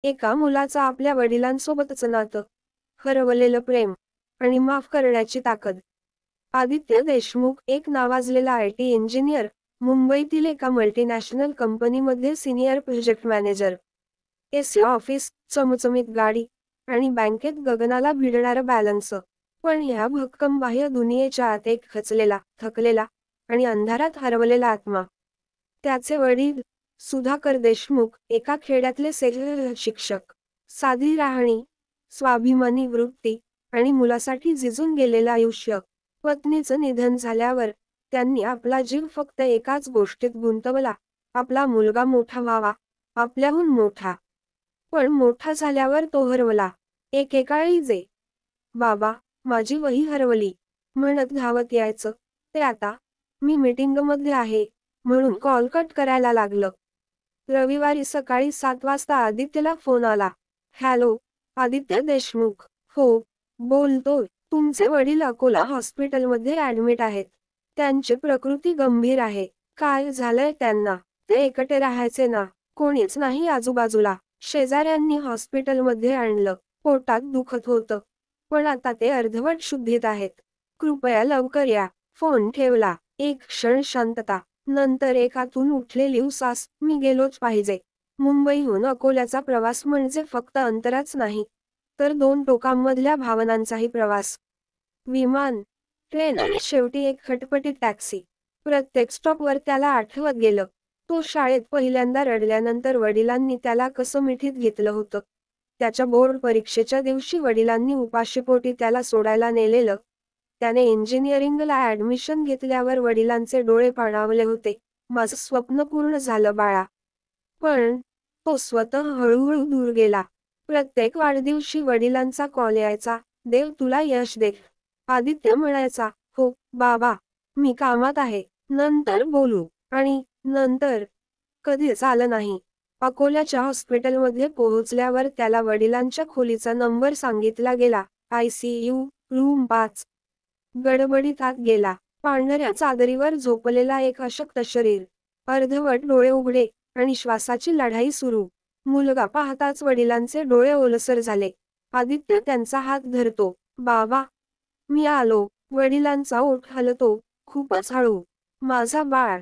एका मुलाचं आपल्या वडिलांसोबतचं नातं, हरवलेलं प्रेम आणि माफ करण्याची ताकद. आदित्य देशमुख एक नावाजलेला IT इंजिनियर, मुंबईतील एका मल्टीनॅशनल कंपनीमध्ये senior project manager. AC office, चमचमीत गाडी आणि बँकेत गगनाला भिडणारं बॅलन्स. पण ह्या भक्कम बाह्य दुनियेच्या आत एक खचलेला, थकलेला आणि अंधारात हरवलेला आत्मा. त्याचे वडील सुधाकर देशमुख एका खेड्यातले शिक्षक. साधी राहणी, स्वाभिमानी वृत्ती आणि मुलासाठी झिजून गेलेलं आयुष्य. पत्नीचं निधन झाल्यावर त्यांनी आपला जीव फक्त एकाच गोष्टीत गुंतवला, आपला मुलगा मोठा व्हावा, आपल्याहून मोठा. पण मोठा झाल्यावर तो हरवला. एकेकाळी जे बाबा, माझी वही हरवली म्हणत धावत यायचं, ते आता मी मीटिंगमध्ये आहे म्हणून कॉल कट करायला लागलं. रविवारी सकाळी 7 वाजता आदित्यला फोन आला. हॅलो, आदित्य देशमुख. हो, बोलतोय. तुमचे वडील अकोला हॉस्पिटलमध्ये ऍडमिट आहेत. त्यांची प्रकृती गंभीर आहे. काय झालंय त्यांना? ते एकटे राहायचे ना, कोणीच नाही आजूबाजूला. शेजाऱ्यांनी हॉस्पिटलमध्ये आणलं. पोटात दुखत होतं, पण आता ते अर्धवट शुद्धीत आहेत. कृपया लवकर या. फोन ठेवला. एक क्षण शांतता, नंतर एकातून उठलेली उसास, मी गेलोच पाहिजे. मुंबईहून अकोल्याचा प्रवास म्हणजे फक्त अंतराच नाही, तर 2 टोकांमधल्या भावनांचाही प्रवास. विमान, ट्रेन आणि शेवटी एक खटपटीत टॅक्सी. प्रत्येक स्टॉपवर त्याला आठवत गेलं, तो शाळेत पहिल्यांदा रडल्यानंतर वडिलांनी त्याला कसं मिठीत घेतलं होतं. त्याच्या बोर्ड परीक्षेच्या दिवशी वडिलांनी उपाशीपोटी त्याला सोडायला नेलेलं. त्याने इंजिनिअरिंगला ऍडमिशन घेतल्यावर वडिलांचे डोळे पाणावले होते. माझं स्वप्न पूर्ण झालं बाळा. पण तो स्वतः हळूहळू दूर गेला. प्रत्येक वाढदिवशी वडिलांचा कॉल यायचा, देव तुला यश दे. आदित्य म्हणायचा, हो बाबा, मी कामात आहे, नंतर बोलू. आणि नंतर कधीच आलं नाही. अकोल्याच्या हॉस्पिटलमध्ये पोहोचल्यावर त्याला वडिलांच्या खोलीचा नंबर सांगितला गेला. ICU, room 5. गडबडीत आत गेला. पांढऱ्या चादरीवर झोपलेला एक अशक्त शरीर, अर्धवट डोळे उघडे आणि श्वासाची लढाई सुरू. मुलगा पाहताच वडिलांचे डोळे ओलसर झाले. आदित्य त्यांचा हात धरतो. बाबा, मी आलो. वडिलांचा ओठ हलतो, खूपच हळू. माझा बाळ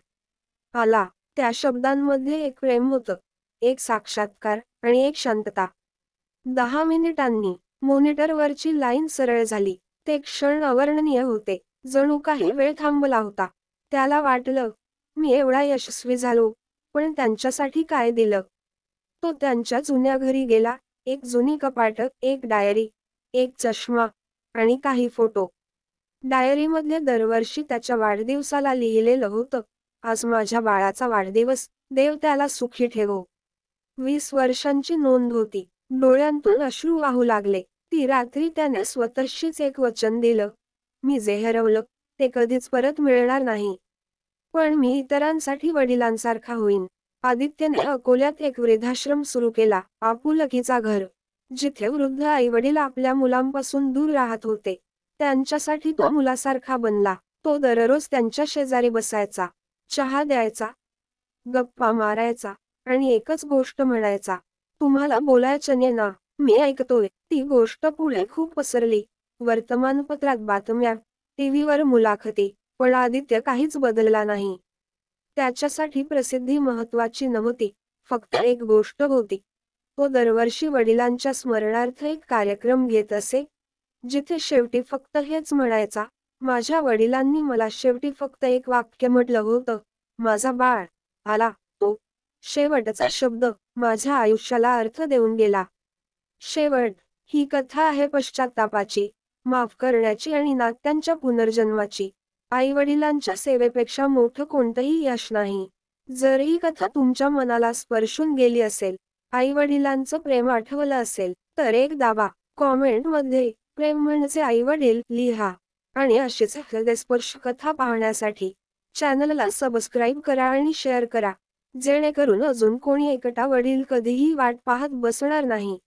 आला. त्या शब्दांमध्ये एक प्रेम होतं, एक साक्षात्कार आणि एक शांतता. 10 मिनिटांनी मॉनिटरवरची लाईन सरळ झाली. ते क्षण अवर्णनीय होते, जणू काही वेळ थांबला होता. त्याला वाटलं, मी एवढा यशस्वी झालो, पण त्यांच्यासाठी काय दिलं? तो त्यांच्या जुन्या घरी गेला. एक जुनी कपाटं, एक डायरी, एक चष्मा आणि काही फोटो. डायरीमध्ये दरवर्षी त्याच्या वाढदिवसाला लिहिलेलं होतं, आज माझ्या बाळाचा वाढदिवस, देव त्याला सुखी ठेवो. 20 वर्षांची नोंद होती. डोळ्यांतून अश्रू वाहू लागले. ती रात्री त्याने स्वतःशीच एक वचन दिलं, मी जे हरवलं, ते कधीच परत मिळणार नाही. पण मी इतरांसाठी वडिलांसारखा होईन. आदित्यने अकोल्यात एक वृद्धाश्रम सुरू केला, आपुलकीचा घर, जिथे वृद्ध आईवडील आपल्या मुलांपासून दूर राहत होते. त्यांच्यासाठी तो मुलासारखा बनला. तो दररोज त्यांच्या शेजारी बसायचा, चहा द्यायचा, गप्पा मारायचा आणि एकच गोष्ट म्हणायचा, तुम्हाला बोलायचं ना, मी ऐकतोय. ती गोष्ट पुढे खूप पसरली. वर्तमानपत्रात बातम्या, टीव्हीवर मुलाखती, पण आदित्य काहीच बदलला नाही. त्याच्यासाठी प्रसिद्धी महत्वाची नव्हती, फक्त एक गोष्ट होती. तो दरवर्षी वडिलांच्या स्मरणार्थ एक कार्यक्रम घेत असे, जिथे शेवटी फक्त हेच म्हणायचा, माझ्या वडिलांनी मला शेवटी फक्त एक वाक्य म्हटलं होतं, माझा बाळ आला. तो शेवटचा शब्द माझ्या आयुष्याला अर्थ देऊन गेला. शेवट. ही कथा आहे पश्चात्तापाची, माफ करण्याची आणि नात्यांच्या पुनर्जन्माची. आईवडिलांच्या सेवेपेक्षा मोठं कोणतंही यश नाही. जर ही कथा तुमच्या मनाला स्पर्शून गेली असेल, आईवडिलांचं प्रेम आठवलं असेल, तर एक दाबा, कॉमेंटमध्ये प्रेम म्हणजे आईवडील लिहा. आणि अशीच हृदयस्पर्श कथा पाहण्यासाठी चॅनलला सबस्क्राईब करा आणि शेअर करा, जेणेकरून अजून कोणी एकटा वडील कधीही वाट पाहत बसणार नाही.